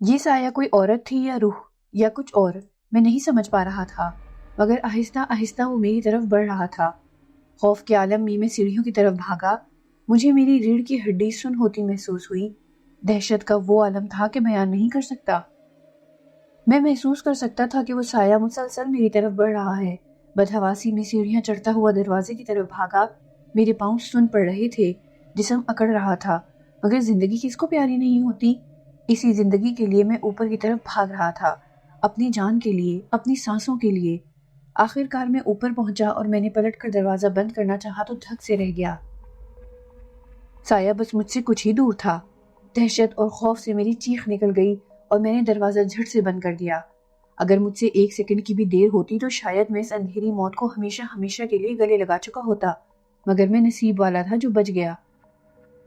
یہ سایہ کوئی عورت تھی یا روح یا کچھ اور، میں نہیں سمجھ پا رہا تھا، مگر آہستہ آہستہ وہ میری طرف بڑھ رہا تھا۔ خوف کے عالم میں سیڑھیوں کی طرف بھاگا۔ مجھے میری ریڑھ کی ہڈی سن ہوتی محسوس ہوئی۔ دہشت کا وہ عالم تھا کہ بیان نہیں کر سکتا۔ میں محسوس کر سکتا تھا کہ وہ سایہ مسلسل میری طرف بڑھ رہا ہے۔ بدحواسی میں سیڑھیاں چڑھتا ہوا دروازے کی طرف بھاگا۔ میرے پاؤں سن پڑ رہے تھے، جسم اکڑ رہا تھا، مگر زندگی کس کو پیاری نہیں ہوتی؟ اسی زندگی کے لیے میں اوپر کی طرف بھاگ رہا تھا، اپنی جان کے لیے، اپنی سانسوں کے لیے۔ آخر کار میں اوپر پہنچا اور میں نے پلٹ کر دروازہ بند کرنا چاہا تو دھک سے رہ گیا۔ سایہ بس مجھ سے کچھ ہی دور تھا۔ دہشت اور خوف سے میری چیخ نکل گئی اور میں نے دروازہ جھٹ سے بند کر دیا۔ اگر مجھ سے ایک سیکنڈ کی بھی دیر ہوتی تو شاید میں اس اندھیری موت کو ہمیشہ ہمیشہ کے لیے گلے لگا چکا ہوتا، مگر میں نصیب والا تھا جو بچ گیا۔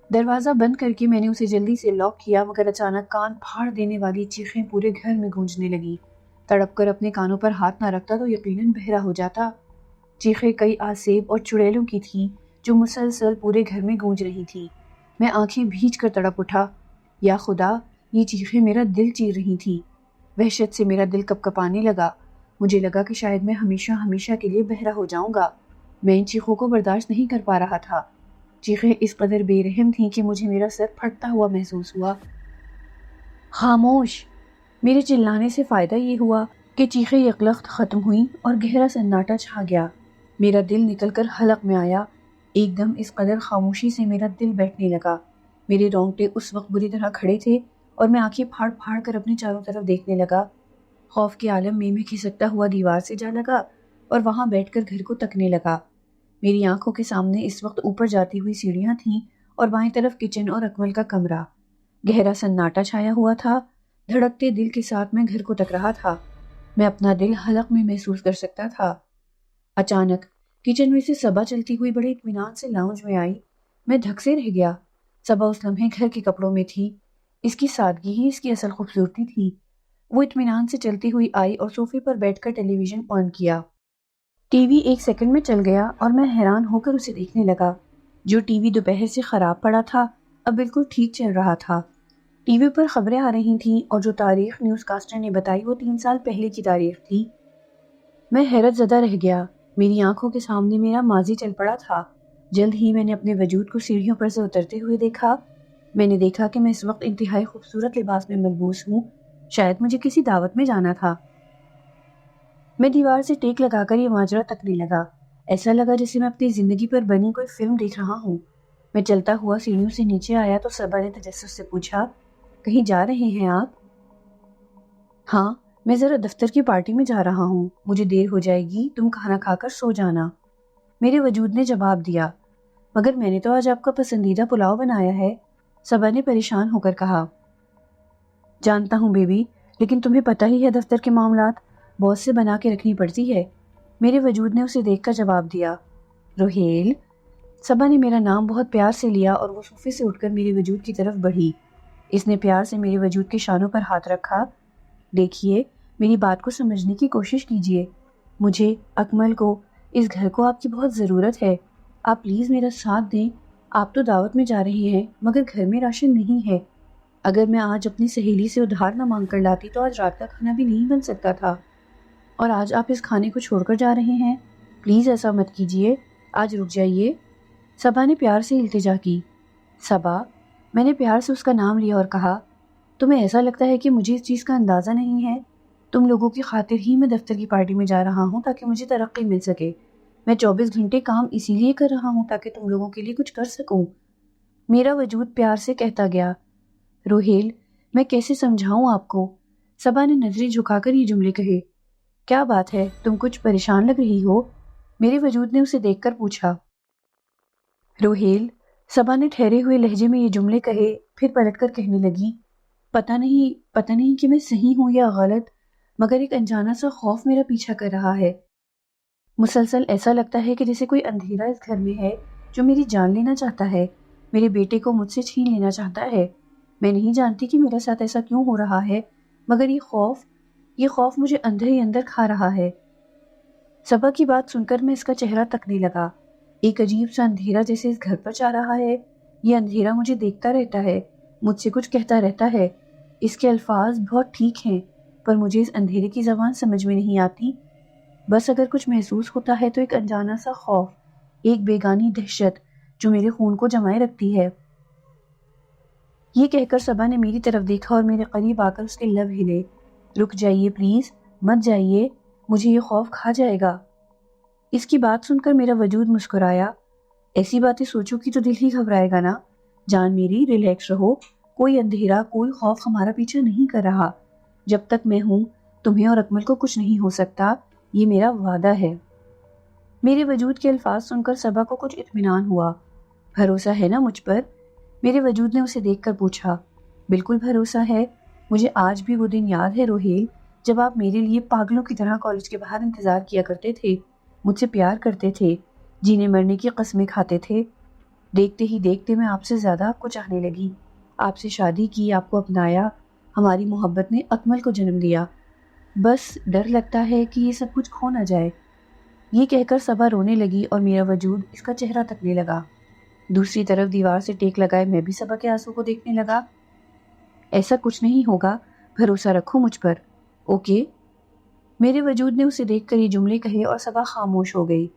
دروازہ بند کر کے میں نے اسے جلدی سے لاک کیا، مگر اچانک کان پھاڑ دینے والی چیخیں پورے گھر میں گونجنے لگی۔ تڑپ کر اپنے کانوں پر ہاتھ نہ رکھتا تو یقیناً بہرا ہو جاتا۔ چیخیں کئی آسیب اور چڑیلوں کی تھیں جو مسلسل پورے گھر میں گونج رہی تھی۔ میں آنکھیں بھیج کر تڑپ اٹھا۔ یا خدا، یہ چیخیں میرا دل چیر رہی تھیں۔ وحشت سے میرا دل کپ کپانے لگا۔ مجھے لگا کہ شاید میں ہمیشہ ہمیشہ کے لیے بہرا ہو جاؤں گا۔ میں ان چیخوں کو برداشت نہیں کر پا رہا تھا۔ چیخیں اس قدر بے رحم تھیں کہ مجھے میرا سر پھٹتا ہوا محسوس ہوا۔ خاموش! میرے چلانے سے فائدہ یہ ہوا کہ چیخیں یکلخت ختم ہوئیں اور گہرا سناٹا چھا گیا۔ میرا دل نکل کر حلق میں آیا۔ ایک دم اس قدر خاموشی سے میرا دل بیٹھنے لگا۔ میرے رونگٹے اس وقت بری طرح کھڑے تھے اور میں آنکھیں پھاڑ پھاڑ کر اپنے چاروں طرف دیکھنے لگا۔ خوف کے عالم میں کھسکتا ہوا دیوار سے جا لگا اور وہاں بیٹھ کر گھر کو تکنے لگا۔ میری آنکھوں کے سامنے اس وقت اوپر جاتی ہوئی سیڑھیاں تھیں اور بائیں طرف کچن اور اکمل کا کمرہ۔ گہرا سناٹا چھایا ہوا تھا۔ دھڑکتے دل کے ساتھ میں گھر کو تک رہا تھا۔ میں اپنا دل حلق میں محسوس کر سکتا تھا۔ اچانک کچن میں سے صبا چلتی ہوئی بڑے اطمینان سے لاؤنج میں آئی۔ میں دھک سے رہ گیا۔ صبا اس لمحے گھر کے کپڑوں میں تھی۔ اس کی سادگی ہی اس کی اصل خوبصورتی تھی۔ وہ اطمینان سے چلتی ہوئی آئی اور صوفے پر بیٹھ کر ٹیلی ویژن آن کیا۔ ٹی وی ایک سیکنڈ میں چل گیا اور میں حیران ہو کر اسے دیکھنے لگا۔ جو ٹی وی دوپہر سے خراب پڑا تھا اب بالکل ٹھیک چل رہا تھا۔ ٹی وی پر خبریں آ رہی تھیں اور جو تاریخ نیوز کاسٹر نے بتائی وہ 3 سال پہلے کی تاریخ تھی۔ میں حیرت زدہ رہ گیا۔ میری آنکھوں کے سامنے میرا ماضی چل پڑا تھا۔ جلد ہی میں نے اپنے وجود کو سیڑھیوں پر سے اترتے ہوئے دیکھا۔ میں نے دیکھا کہ میں اس وقت انتہائی خوبصورت لباس میں ملبوس ہوں۔ شاید مجھے کسی دعوت میں جانا تھا۔ میں دیوار سے ٹیک لگا کر یہ ماجرا تکنے لگا۔ ایسا لگا جیسے میں اپنی زندگی پر بنی کوئی فلم دیکھ رہا ہوں۔ میں چلتا ہوا سیڑھیوں سے نیچے آیا تو صبا نے تجسس سے پوچھا، کہیں جا رہے ہیں آپ؟ ہاں، میں ذرا دفتر کی پارٹی میں جا رہا ہوں، مجھے دیر ہو جائے گی، تم کھانا کھا کر سو جانا۔ میرے وجود نے جواب دیا، مگر میں نے تو آج آپ کا پسندیدہ پلاؤ بنایا ہے، صبا نے پریشان ہو کر کہا۔ جانتا ہوں بیبی، لیکن تمہیں پتہ ہی ہے دفتر کے معاملات بہت سے بنا کے رکھنی پڑتی ہے۔ میرے وجود نے اسے دیکھ کر جواب دیا۔ روہیل؟ صبا نے میرا نام بہت پیار سے لیا اور وہ صوفے سے اٹھ کر میرے وجود کی طرف بڑھی۔ اس نے پیار سے میرے وجود کے شانوں پر ہاتھ رکھا۔ دیکھیے، میری بات کو سمجھنے کی کوشش کیجیے۔ مجھے، اکمل کو، اس گھر کو آپ کی بہت ضرورت ہے۔ آپ پلیز میرا ساتھ دیں۔ آپ تو دعوت میں جا رہے ہیں مگر گھر میں راشن نہیں ہے۔ اگر میں آج اپنی سہیلی سے ادھار نہ مانگ کر لاتی تو آج رات کا کھانا بھی نہیں بن سکتا تھا، اور آج آپ اس کھانے کو چھوڑ کر جا رہے ہیں۔ پلیز ایسا مت کیجیے، آج رک جائیے۔ صبا نے پیار سے التجا کی۔ صبا، میں نے پیار سے اس کا نام لیا اور کہا، تمہیں ایسا لگتا ہے کہ مجھے اس چیز کا اندازہ نہیں ہے؟ تم لوگوں کی خاطر ہی میں دفتر کی پارٹی میں جا رہا ہوں تاکہ مجھے ترقی مل سکے۔ میں 24 گھنٹے کام اسی لیے کر رہا ہوں تاکہ تم لوگوں کے لیے کچھ کر سکوں۔ میرا وجود پیار سے کہتا گیا۔ روہیل، میں کیسے سمجھاؤں آپ کو؟ صبا نے نظریں جھکا کر یہ جملے کہے۔ کیا بات ہے، تم کچھ پریشان لگ رہی ہو؟ میرے وجود نے اسے دیکھ کر پوچھا۔ روہیل، صبا نے ٹھہرے ہوئے لہجے میں یہ جملے کہے، پھر پلٹ کر کہنے لگی، پتہ نہیں کہ میں صحیح ہوں یا غلط، مگر ایک انجانا سا خوف میرا پیچھا کر رہا ہے۔ مسلسل ایسا لگتا ہے کہ جیسے کوئی اندھیرا اس گھر میں ہے جو میری جان لینا چاہتا ہے، میرے بیٹے کو مجھ سے چھین لینا چاہتا ہے۔ میں نہیں جانتی کہ میرے ساتھ ایسا کیوں ہو رہا ہے، مگر یہ خوف مجھے اندر ہی اندر کھا رہا ہے۔ صبا کی بات سن کر میں اس کا چہرہ تکنے لگا۔ ایک عجیب سا اندھیرا جیسے اس گھر پر چاہ رہا ہے۔ یہ اندھیرا مجھے دیکھتا رہتا ہے، مجھ سے کچھ کہتا رہتا ہے۔ اس کے الفاظ بہت ٹھیک ہیں، پر مجھے اس اندھیرے کی زبان سمجھ میں نہیں آتی۔ بس اگر کچھ محسوس ہوتا ہے تو ایک انجانا سا خوف، ایک بیگانی دہشت جو میرے خون کو جمائے رکھتی ہے۔ یہ کہہ کر صبا نے میری طرف دیکھا اور میرے قریب آ کر اس کے لب ہلے۔ رک جائیے پلیز، مت جائیے، مجھے یہ خوف کھا جائے گا۔ اس کی بات سن کر میرا وجود مسکرایا۔ ایسی باتیں سوچو کہ تو دل ہی گھبرائے گا نا۔ جان میری، ریلیکس رہو، کوئی اندھیرا، کوئی خوف ہمارا پیچھا نہیں کر رہا۔ جب تک میں ہوں تمہیں اور اکمل کو کچھ نہیں ہو سکتا، یہ میرا وعدہ ہے۔ میرے وجود کے الفاظ سن کر صبا کو کچھ اطمینان ہوا۔ بھروسہ ہے نا مجھ پر؟ میرے وجود نے اسے دیکھ کر پوچھا۔ بالکل بھروسہ ہے، مجھے آج بھی وہ دن یاد ہے روہیل، جب آپ میرے لیے پاگلوں کی طرح کالج کے باہر انتظار کیا کرتے تھے، مجھ سے پیار کرتے تھے، جینے مرنے کی قسمیں کھاتے تھے۔ دیکھتے ہی دیکھتے میں آپ سے زیادہ آپ کو چاہنے لگی، آپ سے شادی کی، آپ کو اپنایا، ہماری محبت نے اکمل کو جنم دیا۔ بس ڈر لگتا ہے کہ یہ سب کچھ کھو نہ جائے۔ یہ کہہ کر صبا رونے لگی اور میرا وجود اس کا چہرہ تکنے لگا۔ دوسری طرف دیوار سے ٹیک لگائے میں بھی صبا کے آنسو کو دیکھنے لگا۔ ایسا کچھ نہیں ہوگا، بھروسہ رکھو مجھ پر، اوکے؟ میرے وجود نے اسے دیکھ کر یہ جملے کہے اور صبا خاموش ہو گئی۔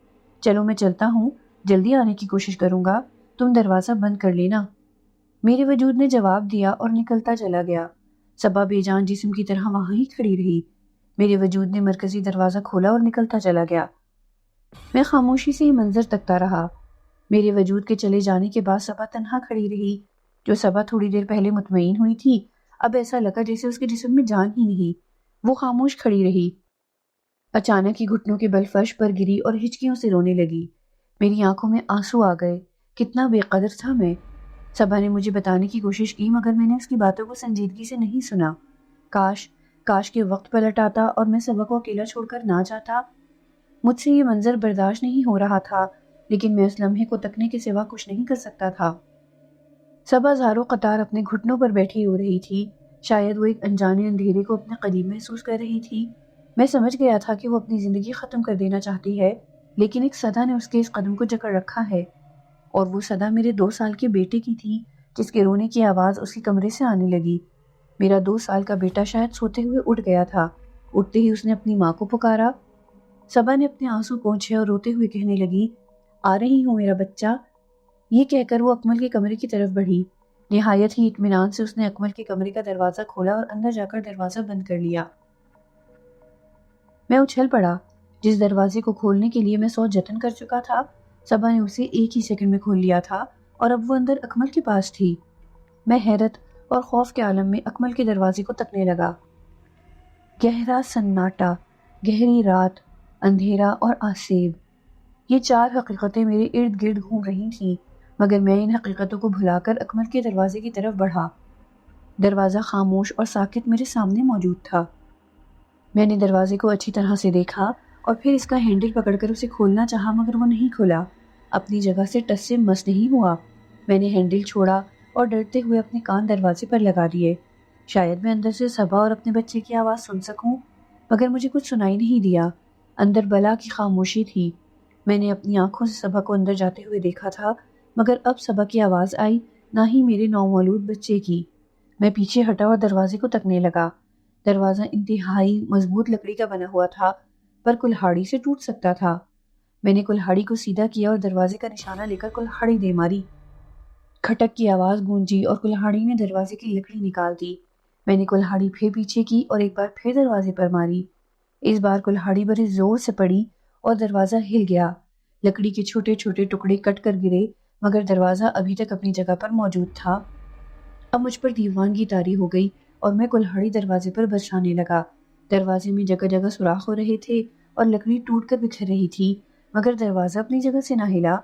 چلو میں چلتا ہوں، جلدی آنے کی کوشش کروں گا، تم دروازہ بند کر لینا۔ میرے وجود نے جواب دیا اور نکلتا چلا گیا۔ صبا بے جان جسم کی طرح وہاں ہی کھڑی رہی۔ میرے وجود نے مرکزی دروازہ کھولا اور نکلتا چلا گیا۔ میں خاموشی سے یہ منظر تکتا رہا۔ میرے وجود کے چلے جانے کے بعد صبا تنہا کھڑی رہی۔ جو صبا تھوڑی دیر پہلے مطمئن ہوئی تھی، اب ایسا لگا جیسے اس کے جسم میں جان ہی نہیں۔ وہ خاموش کھڑی رہی۔ اچانک ہی گھٹنوں کے بل فرش پر گری اور ہچکیوں سے رونے لگی۔ میری آنکھوں میں آنسو آ گئے۔ کتنا بے قدر تھا میں۔ صبا نے مجھے بتانے کی کوشش کی مگر میں نے اس کی باتوں کو سنجیدگی سے نہیں سنا۔ کاش کہ وقت پلٹ آتا اور میں صبا کو اکیلا چھوڑ کر نہ جاتا۔ مجھ سے یہ منظر برداشت نہیں ہو رہا تھا، لیکن میں اس لمحے کو تکنے کے سوا کچھ نہیں کر سکتا تھا۔ صبا زاروں قطار اپنے گھٹنوں پر بیٹھی رو رہی تھی۔ شاید وہ ایک انجانے اندھیرے کو اپنے قریب محسوس کر رہی تھی۔ میں سمجھ گیا تھا کہ وہ اپنی زندگی ختم کر دینا چاہتی ہے، لیکن ایک صدا نے اس کے اس قدم کو جکڑ رکھا ہے، اور وہ صدا میرے 2 سال کے بیٹے کی تھی، جس کے رونے کی آواز اس کے کمرے سے آنے لگی۔ میرا 2 سال کا بیٹا شاید سوتے ہوئے اٹھ گیا تھا۔ اٹھتے ہی اس نے اپنی ماں کو پکارا۔ صبا نے اپنے آنسو پونچھے اور روتے ہوئے کہنے لگی، آ رہی ہوں میرا بچہ۔ یہ کہہ کر وہ اکمل کے کمرے کی طرف بڑھی۔ نہایت ہی اطمینان سے اس نے اکمل کے کمرے کا دروازہ کھولا اور اندر جا کر دروازہ بند کر لیا۔ میں اچھل پڑا۔ جس دروازے کو کھولنے کے لیے میں 100 جتن کر چکا تھا، صبا نے اسے ایک ہی سیکنڈ میں کھول لیا تھا اور اب وہ اندر اکمل کے پاس تھی۔ میں حیرت اور خوف کے عالم میں اکمل کے دروازے کو تکنے لگا۔ گہرا سناٹا، گہری رات، اندھیرا اور آسیب، یہ 4 حقیقتیں میرے ارد گرد گھوم رہی تھیں، مگر میں ان حقیقتوں کو بھلا کر اکمل کے دروازے کی طرف بڑھا۔ دروازہ خاموش اور ساکت میرے سامنے موجود تھا۔ میں نے دروازے کو اچھی طرح سے دیکھا اور پھر اس کا ہینڈل پکڑ کر اسے کھولنا چاہا مگر وہ نہیں کھلا، اپنی جگہ سے ٹس سے مس نہیں ہوا۔ میں نے ہینڈل چھوڑا اور ڈرتے ہوئے اپنے کان دروازے پر لگا دیے۔ شاید میں اندر سے صبا اور اپنے بچے کی آواز سن سکوں، مگر مجھے کچھ سنائی نہیں دیا۔ اندر بلا کی خاموشی تھی۔ میں نے اپنی آنکھوں سے صبا کو اندر جاتے ہوئے دیکھا تھا، مگر اب صبا کی آواز آئی نہ ہی میرے نومولود بچے کی۔ میں پیچھے ہٹا اور دروازے کو تکنے لگا۔ دروازہ انتہائی مضبوط لکڑی کا بنا ہوا تھا، پر کلہاڑی سے ٹوٹ سکتا تھا۔ میں نے کلہاڑی کو سیدھا کیا اور دروازے کا نشانہ لے کر کلہاڑی دے ماری۔ کھٹک کی آواز گونجی اور کلہاڑی نے دروازے کی لکڑی نکال دی۔ میں نے کلہاڑی پھر پیچھے کی اور ایک بار پھر دروازے پر ماری۔ اس بار کلہاڑی بڑے زور سے پڑی اور دروازہ ہل گیا۔ لکڑی کے چھوٹے چھوٹے ٹکڑے کٹ کر گرے، مگر دروازہ ابھی تک اپنی جگہ پر موجود تھا۔ اب مجھ پر دیوانگی طاری ہو گئی اور میں کلہاڑی دروازے پر برسانے لگا۔ دروازے میں جگہ جگہ سوراخ ہو رہے تھے اور لکڑی ٹوٹ کر بکھر رہی تھی، مگر دروازہ اپنی جگہ سے نہ ہلا۔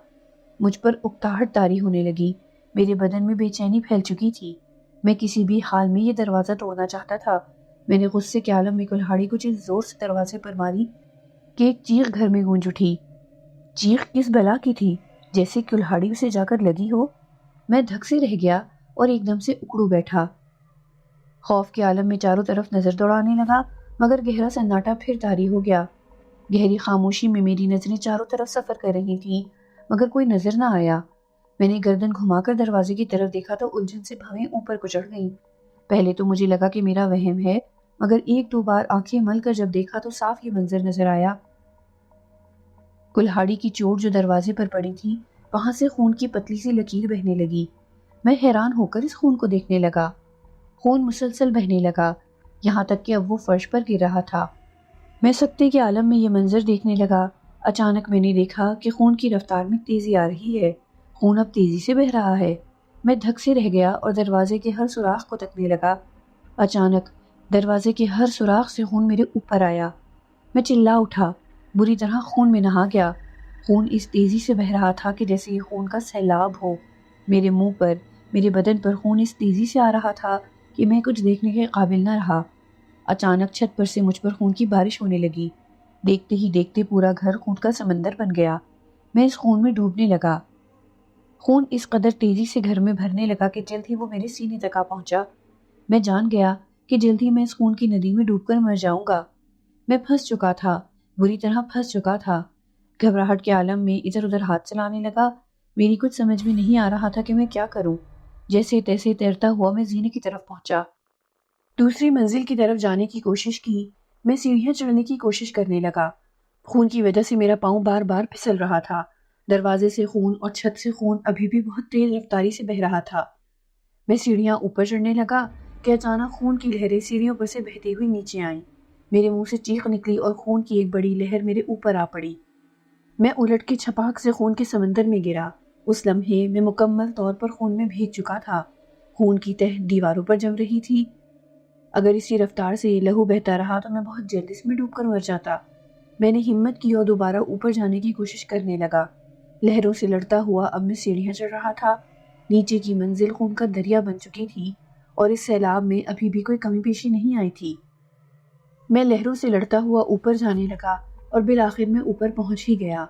مجھ پر اکتاہٹ طاری ہونے لگی۔ میرے بدن میں بے چینی پھیل چکی تھی۔ میں کسی بھی حال میں یہ دروازہ توڑنا چاہتا تھا۔ میں نے غصے کے عالم میں کلہاڑی کو اس زور سے دروازے پر ماری کہ ایک چیخ گھر میں گونج اٹھی۔ چیخ کس بلا کی تھی؟ جیسے کلہاڑی اسے جا کر لگی ہو۔ میں دھک سے رہ گیا اور ایک دم سے اکڑو بیٹھا۔ خوف کے عالم میں چاروں طرف نظر دوڑانے لگا، مگر گہرا سناٹا پھر طاری ہو گیا۔ گہری خاموشی میں میری نظریں چاروں طرف سفر کر رہی تھیں، مگر کوئی نظر نہ آیا۔ میں نے گردن گھما کر دروازے کی طرف دیکھا تو الجھن سے بھویں اوپر کو چڑھ گئیں۔ پہلے تو مجھے لگا کہ میرا وہم ہے، مگر ایک دو بار آنکھیں مل کر جب دیکھا تو صاف یہ منظر نظر آیا۔ کلہاڑی کی چوٹ جو دروازے پر پڑی تھی، وہاں سے خون کی پتلی سی لکیر بہنے لگی۔ میں حیران ہو کر اس خون کو دیکھنے لگا۔ خون مسلسل بہنے لگا، یہاں تک کہ اب وہ فرش پر گر رہا تھا۔ میں سکتے کے عالم میں یہ منظر دیکھنے لگا۔ اچانک میں نے دیکھا کہ خون کی رفتار میں تیزی آ رہی ہے، خون اب تیزی سے بہہ رہا ہے۔ میں دھک سے رہ گیا اور دروازے کے ہر سوراخ کو تکنے لگا۔ اچانک دروازے کے ہر سوراخ سے خون میرے اوپر آیا۔ میں چلا اٹھا، بری طرح خون میں نہا گیا۔ خون اس تیزی سے بہہ رہا تھا کہ جیسے یہ خون کا سیلاب ہو۔ میرے منہ پر، میرے بدن پر خون اس تیزی سے آ رہا تھا کہ میں کچھ دیکھنے کے قابل نہ رہا۔ اچانک چھت پر سے مجھ پر خون کی بارش ہونے لگی۔ دیکھتے ہی دیکھتے پورا گھر خون کا سمندر بن گیا۔ میں اس خون میں ڈوبنے لگا۔ خون اس قدر تیزی سے گھر میں بھرنے لگا کہ جلد ہی وہ میرے سینے تک آ پہنچا۔ میں جان گیا کہ جلد ہی میں اس خون کی ندی میں ڈوب کر مر جاؤں گا۔ میں پھنس چکا تھا، بری طرح پھنس چکا تھا۔ گھبراہٹ کے عالم میں ادھر ادھر ہاتھ چلانے لگا۔ میری کچھ سمجھ میں نہیں آ رہا تھا کہ میں کیا کروں۔ جیسے تیسے تیرتا ہوا میں زینے کی طرف پہنچا۔ دوسری منزل کی طرف جانے کی کوشش کی۔ میں سیڑھیاں چڑھنے کی کوشش کرنے لگا۔ خون کی وجہ سے میرا پاؤں بار بار پھسل رہا تھا۔ دروازے سے خون اور چھت سے خون ابھی بھی بہت تیز رفتاری سے بہہ رہا تھا۔ میں سیڑھیاں اوپر چڑھنے لگا کہ اچانک خون کی لہریں سیڑھیوں پر سے بہتی ہوئی نیچے آئیں۔ میرے منہ سے چیخ نکلی اور خون کی ایک بڑی لہر میرے اوپر آ پڑی۔ میں الٹ کے چھپاک سے خون کے سمندر میں گرا۔ اس لمحے میں مکمل طور پر خون میں بھیگ چکا تھا۔ خون کی تہ دیواروں پر جم رہی تھی۔ اگر اسی رفتار سے یہ لہو بہتا رہا تو میں بہت جلد اس میں ڈوب کر مر جاتا۔ میں نے ہمت کی اور دوبارہ اوپر جانے کی کوشش کرنے لگا۔ لہروں سے لڑتا ہوا اب میں سیڑھیاں چڑھ رہا تھا۔ نیچے کی منزل خون کا دریا بن چکی تھی اور اس سیلاب میں ابھی بھی کوئی کمی بیشی نہیں آئی تھی۔ میں لہروں سے لڑتا ہوا اوپر جانے لگا اور بالآخر میں اوپر پہنچ ہی گیا۔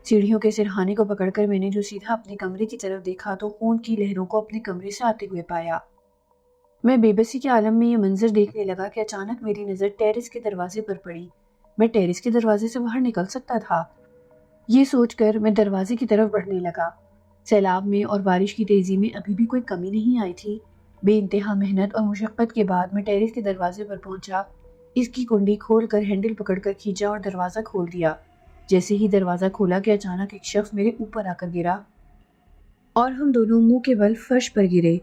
سیڑھیوں کے سرہانے کو پکڑ کر میں نے جو سیدھا اپنے کمرے کی طرف دیکھا تو خون کی لہروں کو اپنے کمرے سے آتے ہوئے پایا۔ میں بے بسی کے عالم میں یہ منظر دیکھنے لگا کہ اچانک میری نظر ٹیرس کے دروازے پر پڑی۔ میں ٹیرس کے دروازے سے باہر نکل سکتا تھا۔ یہ سوچ کر میں دروازے کی طرف بڑھنے لگا۔ سیلاب میں اور بارش کی تیزی میں ابھی بھی کوئی کمی نہیں آئی تھی۔ بے انتہا محنت اور مشقت کے بعد میں ٹیرس کے دروازے پر پہنچا۔ اس کی کنڈی کھول کر ہینڈل پکڑ کر کھینچا اور دروازہ کھول دیا۔ جیسے ہی دروازہ کھولا کہ اچانک ایک شخص میرے اوپر آ کر گرا اور ہم دونوں منہ کے بل فرش پر گرے۔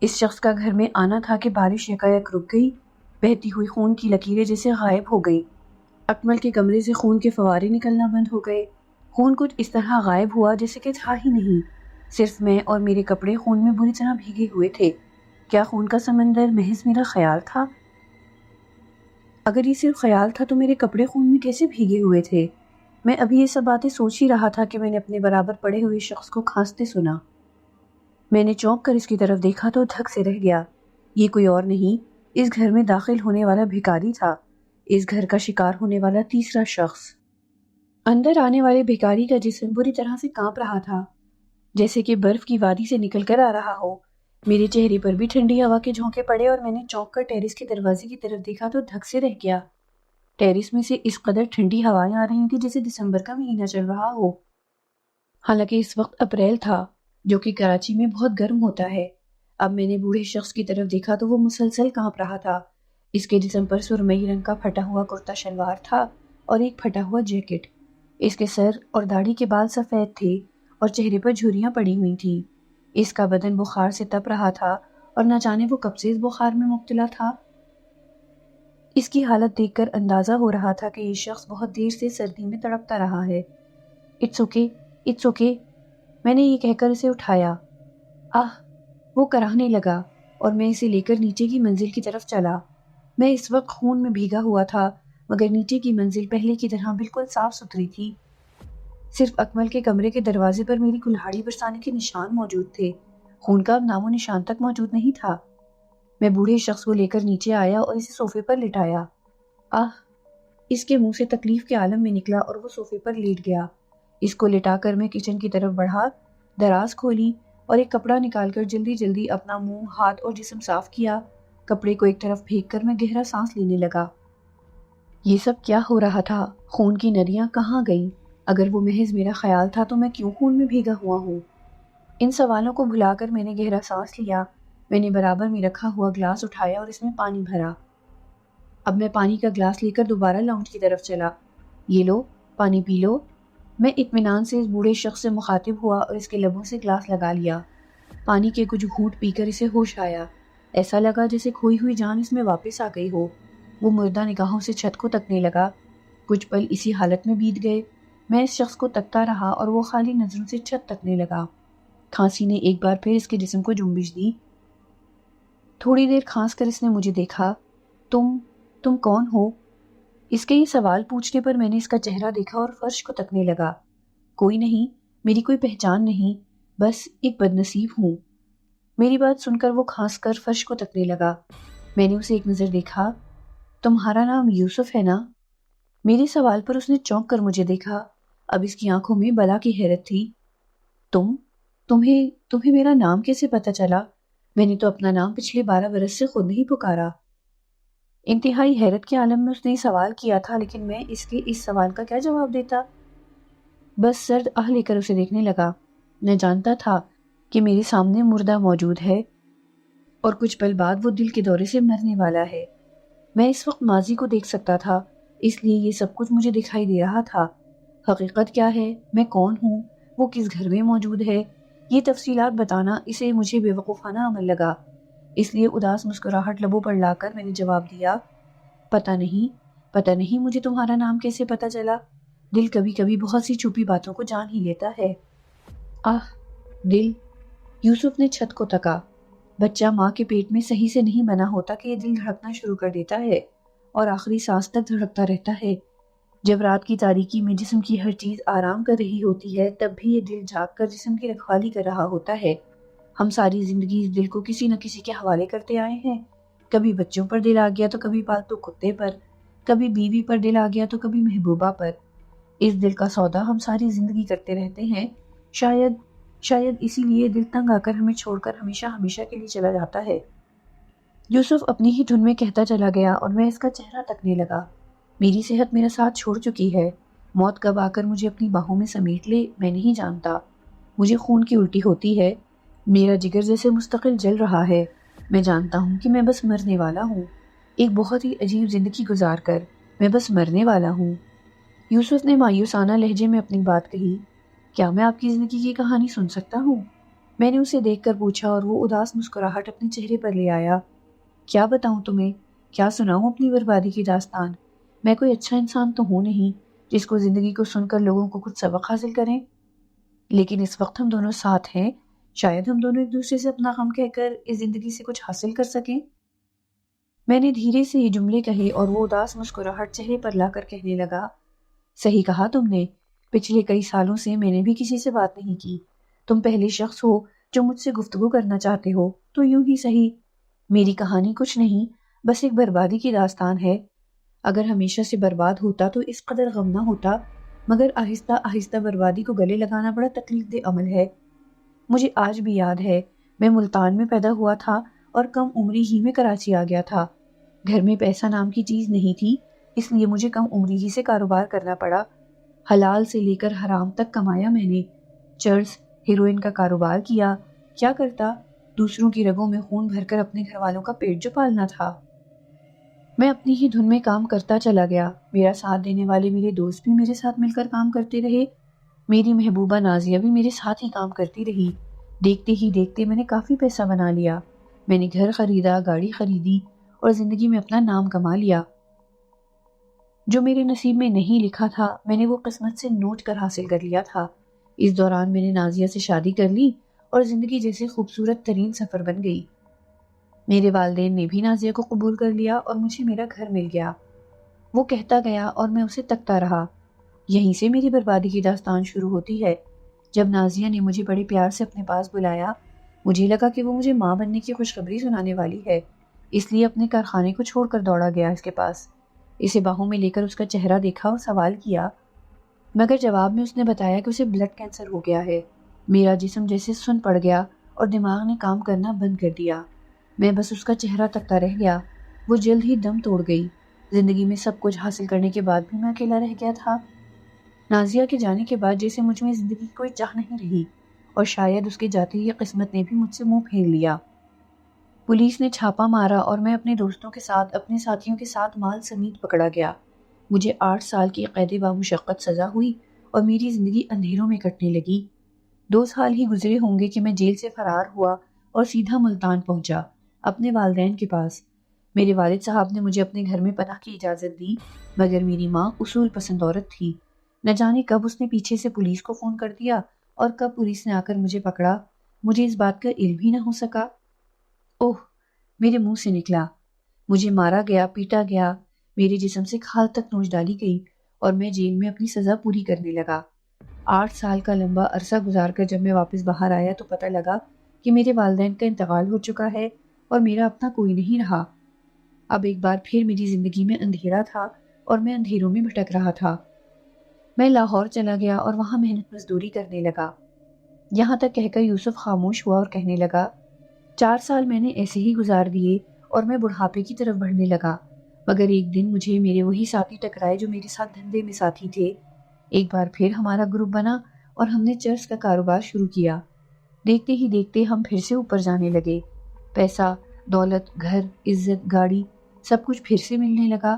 اس شخص کا گھر میں آنا تھا کہ بارش یکایک رک گئی۔ بہتی ہوئی خون کی لکیریں جیسے غائب ہو گئی۔ اکمل کے کمرے سے خون کے فوارے نکلنا بند ہو گئے۔ خون کچھ اس طرح غائب ہوا جیسے کہ تھا ہی نہیں۔ صرف میں اور میرے کپڑے خون میں بری طرح بھیگے ہوئے تھے۔ کیا خون کا سمندر محض میرا خیال تھا؟ اگر یہ صرف خیال تھا تو میرے کپڑے خون میں کیسے بھیگے ہوئے تھے؟ میں ابھی یہ سب باتیں سوچ ہی رہا تھا کہ میں نے اپنے برابر پڑے ہوئے شخص کو کھانستے سنا۔ میں نے چونک کر اس کی طرف دیکھا تو دھک سے رہ گیا۔ یہ کوئی اور نہیں، اس گھر میں داخل ہونے والا بھکاری تھا، اس گھر کا شکار ہونے والا تیسرا شخص۔ اندر آنے والے بھکاری کا جسم بری طرح سے کانپ رہا تھا، جیسے کہ برف کی وادی سے نکل کر آ رہا ہو۔ میرے چہرے پر بھی ٹھنڈی ہوا کے جھونکے پڑے اور میں نے چونک کر ٹیرس کے دروازے کی طرف دیکھا تو دھک سے رہ گیا۔ ٹیرس میں سے اس قدر ٹھنڈی ہوائیں آ رہی تھی جیسے دسمبر کا مہینہ چل رہا ہو۔ حالانکہ اس وقت اپریل تھا، جو کہ کراچی میں بہت گرم ہوتا ہے۔ اب میں نے بوڑھے شخص کی طرف دیکھا تو وہ مسلسل کانپ رہا تھا۔ اس کے جسم پر سرمئی رنگ کا پھٹا ہوا کرتا شلوار تھا اور ایک پھٹا ہوا جیکٹ۔ اس کے سر اور داڑھی کے بال سفید تھے اور چہرے پر جھریاں پڑی ہوئی تھیں۔ اس کا بدن بخار سے تپ رہا تھا اور نہ جانے وہ کب سے اس بخار میں مبتلا تھا۔ اس کی حالت دیکھ کر اندازہ ہو رہا تھا کہ یہ شخص بہت دیر سے سردی میں تڑپتا رہا ہے۔ اٹس اوکے، اٹس اوکے، میں نے یہ کہہ کر اسے اٹھایا۔ وہ کراہنے لگا اور میں اسے لے کر نیچے کی منزل کی طرف چلا۔ میں اس وقت خون میں بھیگا ہوا تھا، مگر نیچے کی منزل پہلے کی طرح بالکل صاف ستھری تھی۔ صرف اکمل کے کمرے کے دروازے پر میری کلہاڑی برسانے کے نشان موجود تھے، خون کا اب نام و نشان تک موجود نہیں تھا۔ میں بوڑھے شخص کو لے کر نیچے آیا اور اسے صوفے پر لٹایا۔ اس کے منہ سے تکلیف کے عالم میں نکلا اور وہ صوفے پر لیٹ گیا۔ اس کو لٹا کر میں کچن کی طرف بڑھا، دراز کھولی اور ایک کپڑا نکال کر جلدی جلدی اپنا منہ، ہاتھ اور جسم صاف کیا۔ کپڑے کو ایک طرف پھینک کر میں گہرا سانس لینے لگا۔ یہ سب کیا ہو رہا تھا؟ خون کی ندیاں کہاں گئیں؟ اگر وہ محض میرا خیال تھا تو میں کیوں خون میں بھیگا ہوا ہوں؟ ان سوالوں کو بھلا کر میں نے گہرا سانس لیا۔ میں نے برابر میں رکھا ہوا گلاس اٹھایا اور اس میں پانی بھرا۔ اب میں پانی کا گلاس لے کر دوبارہ لاؤنج کی طرف چلا۔ یہ لو، پانی پی لو۔ میں اطمینان سے اس بوڑھے شخص سے مخاطب ہوا اور اس کے لبوں سے گلاس لگا لیا۔ پانی کے کچھ گھونٹ پی کر اسے ہوش آیا۔ ایسا لگا جیسے کھوئی ہوئی جان اس میں واپس آ گئی ہو۔ وہ مردہ نگاہوں سے چھت کو تکنے لگا۔ کچھ پل اسی حالت میں بیت گئے۔ میں اس شخص کو تکتا رہا اور وہ خالی نظروں سے چھت تکنے لگا۔ کھانسی نے ایک بار پھر اس کے جسم کو جنبش دی۔ تھوڑی دیر کھانس کر اس نے مجھے دیکھا۔ تم کون ہو؟ اس کے یہ سوال پوچھنے پر میں نے اس کا چہرہ دیکھا اور فرش کو تکنے لگا۔ کوئی نہیں، میری کوئی پہچان نہیں، بس ایک بدنصیب ہوں۔ میری بات سن کر وہ کھانس کر فرش کو تکنے لگا۔ میں نے اسے ایک نظر دیکھا۔ تمہارا نام یوسف ہے نا؟ میرے سوال پر اس نے چونک کر مجھے دیکھا۔ اب اس کی آنکھوں میں بلا کی حیرت تھی۔ تمہیں میرا نام کیسے پتہ چلا؟ میں نے تو اپنا نام پچھلے 12 برس سے خود نہیں پکارا۔ انتہائی حیرت کے عالم میں اس نے سوال کیا تھا، لیکن میں اس کے اس سوال کا کیا جواب دیتا؟ بس سرد آہ لے کر اسے دیکھنے لگا۔ میں جانتا تھا کہ میرے سامنے مردہ موجود ہے اور کچھ پل بعد وہ دل کے دورے سے مرنے والا ہے۔ میں اس وقت ماضی کو دیکھ سکتا تھا، اس لیے یہ سب کچھ مجھے دکھائی دے رہا تھا۔ حقیقت کیا ہے، میں کون ہوں، وہ کس گھر میں موجود ہے، یہ تفصیلات بتانا اسے مجھے بے وقوفانہ عمل لگا۔ اس لیے اداس مسکراہٹ لبوں پر لا کر میں نے جواب دیا، پتہ نہیں مجھے تمہارا نام کیسے پتہ چلا۔ دل کبھی کبھی بہت سی چھپی باتوں کو جان ہی لیتا ہے۔ دل۔ یوسف نے چھت کو تکا۔ بچہ ماں کے پیٹ میں صحیح سے نہیں بنا ہوتا کہ یہ دل دھڑکنا شروع کر دیتا ہے اور آخری سانس تک دھڑکتا رہتا ہے۔ جب رات کی تاریکی میں جسم کی ہر چیز آرام کر رہی ہوتی ہے، تب بھی یہ دل جاگ کر جسم کی رکھوالی کر رہا ہوتا ہے۔ ہم ساری زندگی اس دل کو کسی نہ کسی کے حوالے کرتے آئے ہیں۔ کبھی بچوں پر دل آ گیا تو کبھی پالتو کتے پر، کبھی بیوی پر دل آ گیا تو کبھی محبوبہ پر۔ اس دل کا سودا ہم ساری زندگی کرتے رہتے ہیں۔ شاید اسی لیے دل تنگ آ کر ہمیں چھوڑ کر ہمیشہ کے لیے چلا جاتا ہے۔ یوسف اپنی ہی دھن میں کہتا چلا گیا اور میں اس کا چہرہ تکنے لگا۔ میری صحت میرا ساتھ چھوڑ چکی ہے۔ موت کب آ کر مجھے اپنی باہوں میں سمیٹ لے میں نہیں جانتا۔ مجھے خون کی الٹی ہوتی ہے، میرا جگر جیسے مستقل جل رہا ہے۔ میں جانتا ہوں کہ میں بس مرنے والا ہوں، ایک بہت ہی عجیب زندگی گزار کر میں بس مرنے والا ہوں۔ یوسف نے مایوسانہ لہجے میں اپنی بات کہی۔ کیا میں آپ کی زندگی کی کہانی سن سکتا ہوں؟ میں نے اسے دیکھ کر پوچھا اور وہ اداس مسکراہٹ اپنے چہرے پر لے آیا۔ کیا بتاؤں تمہیں؟ کیا سناؤں اپنی بربادی کی داستان؟ میں کوئی اچھا انسان تو ہوں نہیں جس کو زندگی کو سن کر لوگوں کو کچھ سبق حاصل کریں، لیکن اس وقت ہم دونوں ساتھ ہیں، شاید ہم دونوں ایک دوسرے سے اپنا غم کہہ کر اس زندگی سے کچھ حاصل کر سکیں۔ میں نے دھیرے سے یہ جملے کہے اور وہ اداس مسکراہٹ چہرے پر لا کر کہنے لگا، صحیح کہا تم نے، پچھلے کئی سالوں سے میں نے بھی کسی سے بات نہیں کی۔ تم پہلے شخص ہو جو مجھ سے گفتگو کرنا چاہتے ہو، تو یوں ہی صحیح۔ میری کہانی کچھ نہیں، بس ایک بربادی کی داستان ہے۔ اگر ہمیشہ سے برباد ہوتا تو اس قدر غم نہ ہوتا، مگر آہستہ آہستہ بربادی کو گلے لگانا بڑا تکلیف دہ عمل ہے۔ مجھے آج بھی یاد ہے، میں ملتان میں پیدا ہوا تھا اور کم عمری ہی میں کراچی آ گیا تھا۔ گھر میں پیسہ نام کی چیز نہیں تھی، اس لیے مجھے کم عمری ہی سے کاروبار کرنا پڑا۔ حلال سے لے کر حرام تک کمایا میں نے، چرس، ہیروئن کا کاروبار کیا۔ کیا کرتا؟ دوسروں کی رگوں میں خون بھر کر اپنے گھر والوں کا پیٹ جو پالنا تھا۔ میں اپنی ہی دھن میں کام کرتا چلا گیا۔ میرا ساتھ دینے والے میرے دوست بھی میرے ساتھ مل کر کام کرتے رہے۔ میری محبوبہ نازیہ بھی میرے ساتھ ہی کام کرتی رہی۔ دیکھتے ہی دیکھتے میں نے کافی پیسہ بنا لیا۔ میں نے گھر خریدا، گاڑی خریدی اور زندگی میں اپنا نام کما لیا۔ جو میرے نصیب میں نہیں لکھا تھا، میں نے وہ قسمت سے نوچ کر حاصل کر لیا تھا۔ اس دوران میں نے نازیہ سے شادی کر لی اور زندگی جیسے خوبصورت ترین سفر بن گئی۔ میرے والدین نے بھی نازیہ کو قبول کر لیا اور مجھے میرا گھر مل گیا۔ وہ کہتا گیا اور میں اسے تکتا رہا۔ یہیں سے میری بربادی کی داستان شروع ہوتی ہے۔ جب نازیہ نے مجھے بڑے پیار سے اپنے پاس بلایا، مجھے لگا کہ وہ مجھے ماں بننے کی خوشخبری سنانے والی ہے، اس لیے اپنے کارخانے کو چھوڑ کر دوڑا گیا اس کے پاس۔ اسے باہوں میں لے کر اس کا چہرہ دیکھا اور سوال کیا، مگر جواب میں اس نے بتایا کہ اسے بلڈ کینسر ہو گیا ہے۔ میرا جسم جیسے سن پڑ گیا اور دماغ نے کام کرنا بند کر دیا۔ میں بس اس کا چہرہ تکتا رہ گیا۔ وہ جلد ہی دم توڑ گئی۔ زندگی میں سب کچھ حاصل کرنے کے بعد بھی میں اکیلا رہ گیا تھا۔ نازیہ کے جانے کے بعد جیسے مجھ میں زندگی کی کوئی چاہ نہیں رہی، اور شاید اس کے جاتے ہی قسمت نے بھی مجھ سے منہ پھیر لیا۔ پولیس نے چھاپا مارا اور میں اپنے دوستوں کے ساتھ اپنے ساتھیوں کے ساتھ مال سمیت پکڑا گیا۔ مجھے 8 سال کی قید بامشقت سزا ہوئی اور میری زندگی اندھیروں میں کٹنے لگی۔ 2 سال ہی گزرے ہوں گے کہ میں جیل سے فرار ہوا اور سیدھا ملتان پہنچا، اپنے والدین کے پاس۔ میرے والد صاحب نے مجھے اپنے گھر میں پناہ کی اجازت دی، مگر میری ماں اصول پسند عورت تھی۔ نہ جانے کب اس نے پیچھے سے پولیس کو فون کر دیا اور کب پولیس نے آ کر مجھے پکڑا، مجھے اس بات کا علم ہی نہ ہو سکا۔ اوہ، میرے منہ سے نکلا۔ مجھے مارا گیا، پیٹا گیا، میرے جسم سے کھال تک نوچ ڈالی گئی اور میں جیل میں اپنی سزا پوری کرنے لگا۔ 8 سال کا لمبا عرصہ گزار کر جب میں واپس باہر آیا تو پتہ لگا کہ میرے والدین کا انتقال ہو چکا ہے اور میرا اپنا کوئی نہیں رہا۔ اب ایک بار پھر میری زندگی میں اندھیرا تھا اور میں اندھیروں میں بھٹک رہا تھا۔ میں لاہور چلا گیا اور وہاں محنت مزدوری کرنے لگا۔ یہاں تک کہہ کر یوسف خاموش ہوا اور کہنے لگا، 4 سال میں نے ایسے ہی گزار دیے اور میں بڑھاپے کی طرف بڑھنے لگا، مگر ایک دن مجھے میرے وہی ساتھی ٹکرائے جو میرے ساتھ دھندے میں ساتھی تھے۔ ایک بار پھر ہمارا گروپ بنا اور ہم نے چرس کا کاروبار شروع کیا۔ دیکھتے ہی دیکھتے ہم پھر سے اوپر جانے لگے۔ پیسہ، دولت، گھر، عزت، گاڑی، سب کچھ پھر سے ملنے لگا۔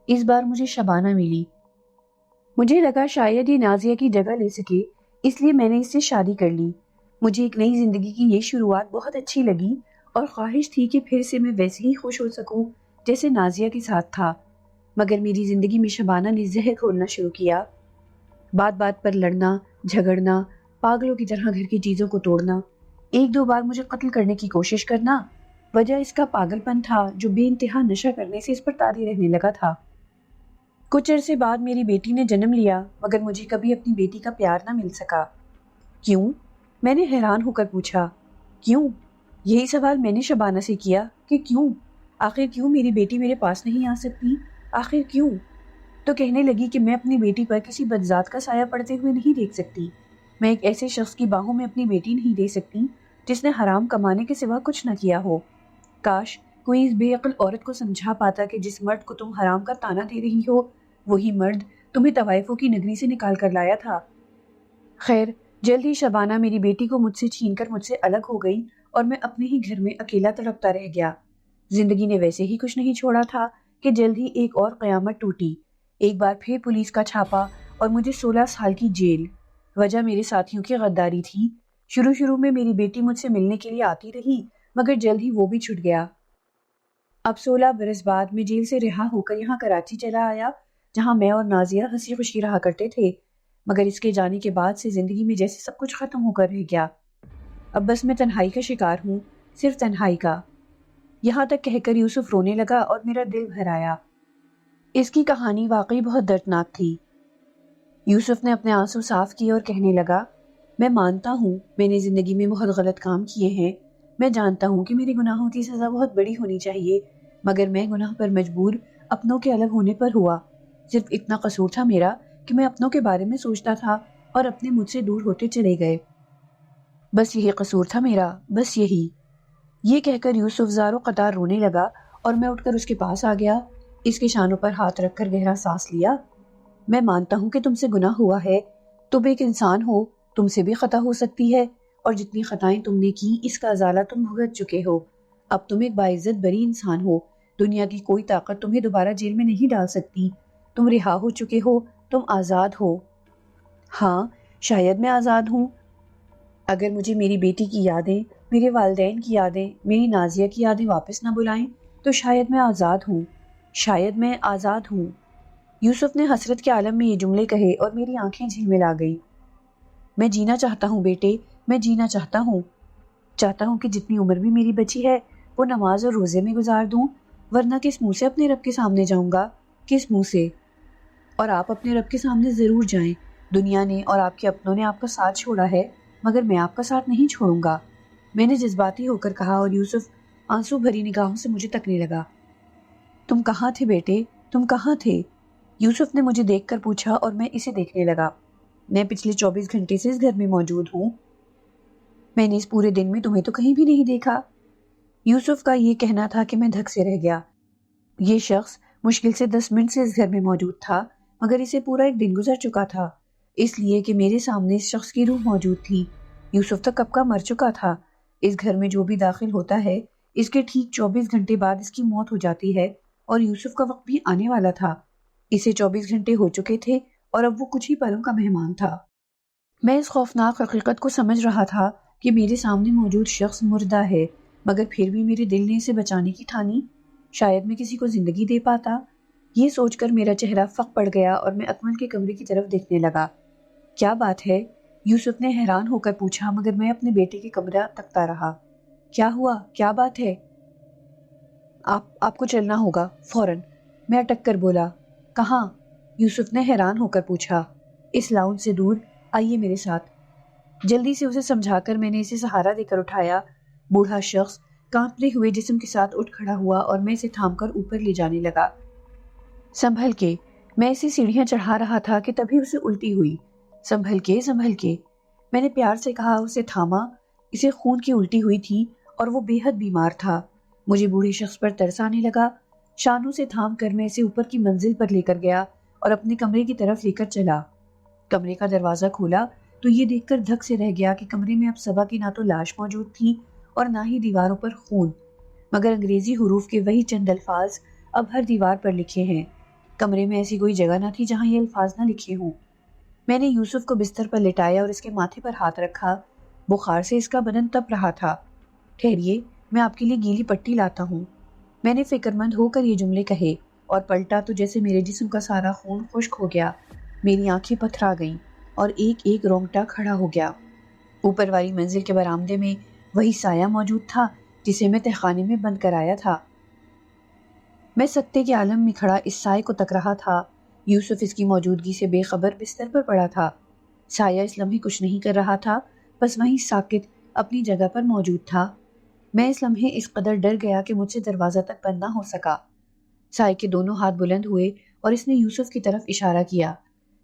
اس بار مجھے شبانہ ملی۔ مجھے لگا شاید یہ نازیہ کی جگہ لے سکے، اس لیے میں نے اس سے شادی کر لی۔ مجھے ایک نئی زندگی کی یہ شروعات بہت اچھی لگی اور خواہش تھی کہ پھر سے میں ویسے ہی خوش ہو سکوں جیسے نازیہ کے ساتھ تھا، مگر میری زندگی میں شبانہ نے زہر گھولنا شروع کیا۔ بات بات پر لڑنا، جھگڑنا، پاگلوں کی طرح گھر کی چیزوں کو توڑنا، 1-2 بار مجھے قتل کرنے کی کوشش کرنا۔ وجہ اس کا پاگل پن تھا جو بے انتہا نشہ کرنے سے اس پر طاری رہنے لگا تھا۔ کچھ عرصے بعد میری بیٹی نے جنم لیا، مگر مجھے کبھی اپنی بیٹی کا پیار نہ مل سکا۔ کیوں؟ میں نے حیران ہو کر پوچھا۔ کیوں؟ یہی سوال میں نے شبانہ سے کیا کہ کیوں؟ آخر کیوں میری بیٹی میرے پاس نہیں آ سکتی؟ آخر کیوں؟ تو کہنے لگی کہ میں اپنی بیٹی پر کسی بدذات کا سایہ پڑتے ہوئے نہیں دیکھ سکتی۔ میں ایک ایسے شخص کی باہوں میں اپنی بیٹی نہیں دے سکتی جس نے حرام کمانے کے سوا کچھ نہ کیا ہو۔ کاش کوئی اس بے عقل عورت کو سمجھا پاتا کہ جس مرد کو تم حرام کا تانا دے رہی ہو، وہی مرد تمہیں طوائفوں کی نگری سے نکال کر لایا تھا۔ خیر، جلد ہی شبانہ میری بیٹی کو مجھ سے چھین کر مجھ سے الگ ہو گئی اور میں اپنے ہی گھر میں اکیلا تڑپتا رہ گیا۔ زندگی نے ویسے ہی کچھ نہیں چھوڑا تھا کہ جلد ہی ایک اور قیامت ٹوٹی۔ ایک بار پھر پولیس کا چھاپا اور مجھے 16 سال کی جیل۔ وجہ میرے ساتھیوں کی غداری تھی۔ شروع میں میری بیٹی مجھ سے ملنے کے لیے آتی رہی، مگر جلد ہی وہ بھی چھٹ گیا۔ اب 16 برس بعد میں جیل سے رہا ہو کر یہاں کراچی چلا آیا، جہاں میں اور نازیہ ہنسی خوشی رہا کرتے تھے، مگر اس کے جانے کے بعد سے زندگی میں جیسے سب کچھ ختم ہو کر رہ گیا۔ اب بس میں تنہائی کا شکار ہوں، صرف تنہائی کا۔ یہاں تک کہہ کر یوسف رونے لگا اور میرا دل بھر آیا۔ اس کی کہانی واقعی بہت دردناک تھی۔ یوسف نے اپنے آنسو صاف کیے اور کہنے لگا، میں مانتا ہوں میں نے زندگی میں بہت غلط کام کیے ہیں۔ میں جانتا ہوں کہ میرے گناہوں کی سزا بہت بڑی ہونی چاہیے، مگر میں گناہ پر مجبور اپنوں کے الگ ہونے پر ہوا۔ صرف اتنا قصور تھا میرا کہ میں اپنوں کے بارے میں سوچتا تھا اور اپنے مجھ سے دور ہوتے چلے گئے۔ بس یہی قصور تھا میرا، بس یہی۔ یہ کہہ کر یوسف زار و قطار رونے لگا اور میں اٹھ کر اس کے پاس آ گیا، اس کے شانوں پر ہاتھ رکھ کر گہرا سانس لیا۔ میں مانتا ہوں کہ تم سے گناہ ہوا ہے، تم ایک انسان ہو، تم سے بھی خطا ہو سکتی ہے، اور جتنی خطائیں تم نے کی اس کا ازالہ تم بھگت چکے ہو۔ اب تم ایک باعزت بری انسان ہو، دنیا کی کوئی طاقت تمہیں دوبارہ جیل میں نہیں ڈال سکتی، تم رہا ہو چکے ہو، تم آزاد ہو۔ ہاں، شاید میں آزاد ہوں۔ اگر مجھے میری بیٹی کی یادیں، میرے والدین کی یادیں، میری نازیہ کی یادیں واپس نہ بلائیں تو شاید میں آزاد ہوں، شاید میں آزاد ہوں۔ یوسف نے حسرت کے عالم میں یہ جملے کہے اور میری آنکھیں جھلملا آ گئی۔ میں جینا چاہتا ہوں بیٹے، میں جینا چاہتا ہوں کہ جتنی عمر بھی میری بچی ہے وہ نماز اور روزے میں گزار دوں، ورنہ کس منہ سے اپنے رب کے سامنے جاؤں گا، کس منہ سے؟ اور آپ اپنے رب کے سامنے ضرور جائیں۔ دنیا نے اور آپ کے اپنوں نے آپ کا ساتھ چھوڑا ہے، مگر میں آپ کا ساتھ نہیں چھوڑوں گا، میں نے جذباتی ہو کر کہا، اور یوسف آنسو بھری نگاہوں سے مجھے تکنے لگا۔ تم کہاں تھے بیٹے، تم کہاں تھے؟ یوسف نے مجھے دیکھ کر پوچھا اور میں اسے دیکھنے لگا۔ میں پچھلے 24 گھنٹے سے اس گھر میں موجود ہوں، میں نے اس پورے دن میں تمہیں تو کہیں بھی نہیں دیکھا۔ یوسف کا یہ کہنا تھا کہ میں دھک سے رہ گیا۔ یہ شخص مشکل سے 10 منٹ سے اس گھر میں موجود تھا، مگر اسے پورا ایک دن گزر چکا تھا، اس لیے کہ میرے سامنے اس شخص کی روح موجود تھی۔ یوسف تو کب کا مر چکا تھا۔ اس گھر میں جو بھی داخل ہوتا ہے اس کے ٹھیک 24 گھنٹے بعد اس کی موت ہو جاتی ہے اور یوسف کا وقت بھی آنے والا تھا۔ اسے 24 گھنٹے ہو چکے تھے اور اب وہ کچھ ہی پلوں کا مہمان تھا۔ میں اس خوفناک حقیقت کو سمجھ رہا تھا کہ میرے سامنے موجود شخص مردہ ہے، مگر پھر بھی میرے دل نے اسے بچانے کی ٹھانی۔ شاید میں کسی کو زندگی دے پاتا۔ یہ سوچ کر میرا چہرہ فق پڑ گیا اور میں اکمل کے کمرے کی طرف دیکھنے لگا۔ کیا بات ہے؟ یوسف نے حیران ہو کر پوچھا، مگر میں اپنے بیٹے کے کمرہ تکتا رہا۔ کیا ہوا؟ کیا بات ہے؟ آپ کو چلنا ہوگا فوراً، میں اٹک کر بولا۔ کہاں؟ یوسف نے حیران ہو کر پوچھا۔ اس لاؤنج سے دور، آئیے میرے ساتھ۔ جلدی سے اسے سمجھا کر میں نے اسے سہارا دے کر اٹھایا۔ بوڑھا شخص کانپتے ہوئے جسم کے ساتھ اٹھ کھڑا ہوا اور میں اسے تھام کر اوپر لے جانے لگا۔ سنبھل کے، میں اسے سیڑھیاں چڑھا رہا تھا کہ تبھی اسے الٹی ہوئی۔ سنبھل کے، سنبھل کے، میں نے پیار سے کہا، اسے تھاما۔ اسے خون کی الٹی ہوئی تھی اور وہ بے حد بیمار تھا۔ مجھے بوڑھے شخص پر ترس آنے لگا۔ شانوں سے تھام کر میں اسے اوپر کی منزل پر لے کر گیا اور اپنے کمرے کی طرف لے کر چلا۔ کمرے کا دروازہ کھولا تو یہ دیکھ کر دھک سے رہ گیا کہ کمرے میں اب صبا کی نہ تو لاش موجود تھی اور نہ ہی دیواروں پر خون، مگر انگریزی حروف کے وہی چند الفاظ اب ہر دیوار پر لکھے ہیں۔ کمرے میں ایسی کوئی جگہ نہ تھی جہاں یہ الفاظ نہ لکھے ہوں۔ میں نے یوسف کو بستر پر لٹایا اور اس کے ماتھے پر ہاتھ رکھا۔ بخار سے اس کا بدن تپ رہا تھا۔ ٹھہریے، میں آپ کے لیے گیلی پٹی لاتا ہوں۔ میں نے فکر مند ہو کر یہ جملے کہے اور پلٹا تو جیسے میرے جسم کا سارا خون خشک ہو گیا۔ میری آنکھیں پتھرا گئیں اور ایک ایک رونگٹا کھڑا ہو گیا۔ اوپر والی منزل کے برآمدے میں وہی سایہ موجود تھا جسے میں تہخانے میں بند کرایا تھا۔ میں سکتے کے عالم میں کھڑا اس سائے کو تک رہا تھا۔ یوسف اس کی موجودگی سے بے خبر بستر پر پڑا تھا۔ سایہ اس لمحے کچھ نہیں کر رہا تھا، بس وہیں ساکت اپنی جگہ پر موجود تھا۔ میں اس لمحے اس قدر ڈر گیا کہ مجھ سے دروازہ تک بند نہ ہو سکا۔ سائے کے دونوں ہاتھ بلند ہوئے اور اس نے یوسف کی طرف اشارہ کیا۔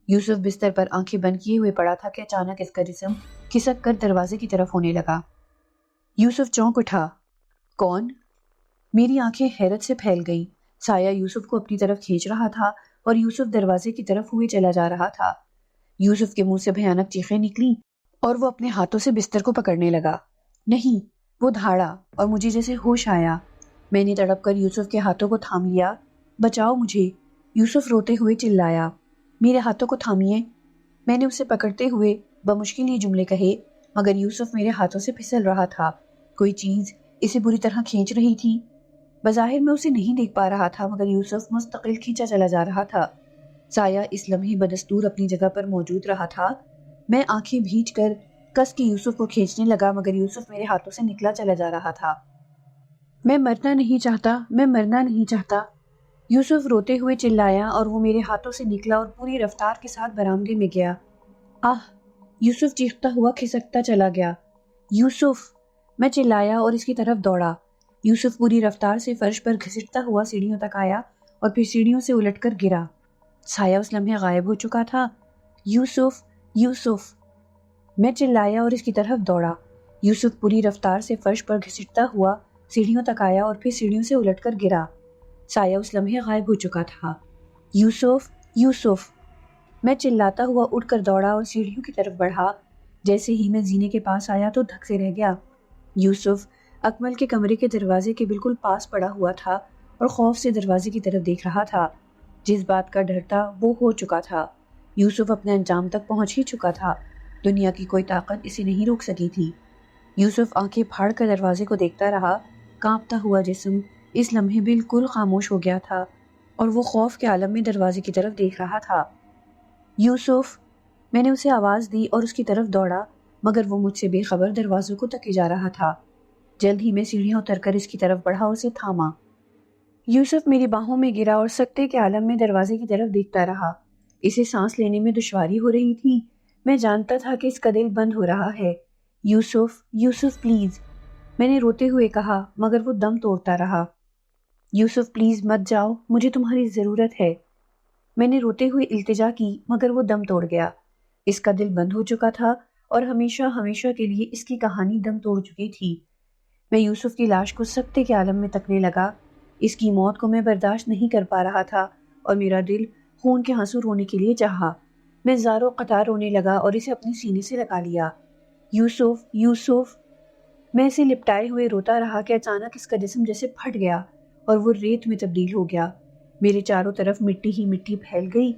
یوسف بستر پر آنکھیں بند کیے ہوئے پڑا تھا کہ اچانک اس کا جسم کھسک کر دروازے کی طرف ہونے لگا۔ یوسف چونک اٹھا۔ کون؟ میری آنکھیں حیرت سے پھیل گئیں۔ سایہ یوسف کو اپنی طرف کھینچ رہا تھا اور یوسف دروازے کی طرف ہوئے چلا جا رہا تھا۔ یوسف کے منہ سے بھیانک چیخیں نکلیں اور وہ اپنے ہاتھوں سے بستر کو پکڑنے لگا۔ نہیں، وہ دھاڑا اور مجھے جیسے ہوش آیا۔ میں نے تڑپ کر یوسف کے ہاتھوں کو تھام لیا۔ بچاؤ مجھے، یوسف روتے ہوئے چلایا۔ میرے ہاتھوں کو تھامیے۔ میں نے اسے پکڑتے ہوئے بمشکل یہ جملے کہے، مگر یوسف میرے ہاتھوں سے پھسل رہا تھا۔ کوئی چیز اسے بری طرح کھینچ رہی تھی۔ بظاہر میں اسے نہیں دیکھ پا رہا تھا، مگر یوسف مستقل کھینچا چلا جا رہا تھا۔ سایہ اس لمحے بدستور اپنی جگہ پر موجود رہا تھا۔ میں آنکھیں بھیج کر کس کے یوسف کو کھینچنے لگا، مگر یوسف میرے ہاتھوں سے نکلا چلا جا رہا تھا۔ میں مرنا نہیں چاہتا، میں مرنا نہیں چاہتا، یوسف روتے ہوئے چلایا اور وہ میرے ہاتھوں سے نکلا اور پوری رفتار کے ساتھ برآمدے میں گیا۔ آہ! یوسف چیختا ہوا کھسکتا چلا گیا۔ یوسف! میں چلایا اور اس کی طرف دوڑا۔ یوسف پوری رفتار سے فرش پر گھسٹتا ہوا سیڑھیوں تک آیا اور پھر سیڑھیوں سے الٹ کر گرا۔ سایہ اس لمحے غائب ہو چکا تھا۔ یوسف! یوسف! میں چلایا اور اس کی طرف دوڑا۔ یوسف پوری رفتار سے فرش پر گھسٹتا ہوا سیڑھیوں تک آیا اور پھر سیڑھیوں سے الٹ کر گرا۔ سایہ اس لمحے غائب ہو چکا تھا۔ یوسف! یوسف! میں چلاتا ہوا اٹھ کر دوڑا اور سیڑھیوں کی طرف بڑھا۔ جیسے ہی میں زینے کے پاس آیا تو دھک سے رہ گیا۔ یوسف اکمل کے کمرے کے دروازے کے بالکل پاس پڑا ہوا تھا اور خوف سے دروازے کی طرف دیکھ رہا تھا۔ جس بات کا ڈر تھا وہ ہو چکا تھا۔ یوسف اپنے انجام تک پہنچ ہی چکا تھا۔ دنیا کی کوئی طاقت اسے نہیں روک سکی تھی۔ یوسف آنکھیں پھاڑ کر دروازے کو دیکھتا رہا۔ کانپتا ہوا جسم اس لمحے بالکل خاموش ہو گیا تھا اور وہ خوف کے عالم میں دروازے کی طرف دیکھ رہا تھا۔ یوسف! میں نے اسے آواز دی اور اس کی طرف دوڑا، مگر وہ مجھ سے بے خبر دروازوں کو تکے جا رہا تھا۔ جلد ہی میں سیڑھیاں اتر کر اس کی طرف بڑھا اور اسے تھاما۔ یوسف میری باہوں میں گرا اور سکتے کے عالم میں دروازے کی طرف دیکھتا رہا۔ اسے سانس لینے میں دشواری ہو رہی تھی۔ میں جانتا تھا کہ اس کا دل بند ہو رہا ہے۔ یوسف! یوسف پلیز! میں نے روتے ہوئے کہا، مگر وہ دم توڑتا رہا۔ یوسف پلیز مت جاؤ، مجھے تمہاری ضرورت ہے۔ میں نے روتے ہوئے التجا کی، مگر وہ دم توڑ گیا۔ اس کا دل بند ہو چکا تھا اور ہمیشہ ہمیشہ کے لیے اس کی کہانی دم توڑ چکی تھی۔ میں یوسف کی لاش کو سکتے کے عالم میں تکنے لگا۔ اس کی موت کو میں برداشت نہیں کر پا رہا تھا اور میرا دل خون کے آنسو رونے کے لیے چاہا۔ میں زاروں قطار رونے لگا اور اسے اپنے سینے سے لگا لیا۔ یوسف! یوسف! میں اسے لپٹائے ہوئے روتا رہا کہ اچانک اس کا جسم جیسے پھٹ گیا اور وہ ریت میں تبدیل ہو گیا۔ میرے چاروں طرف مٹی ہی مٹی پھیل گئی۔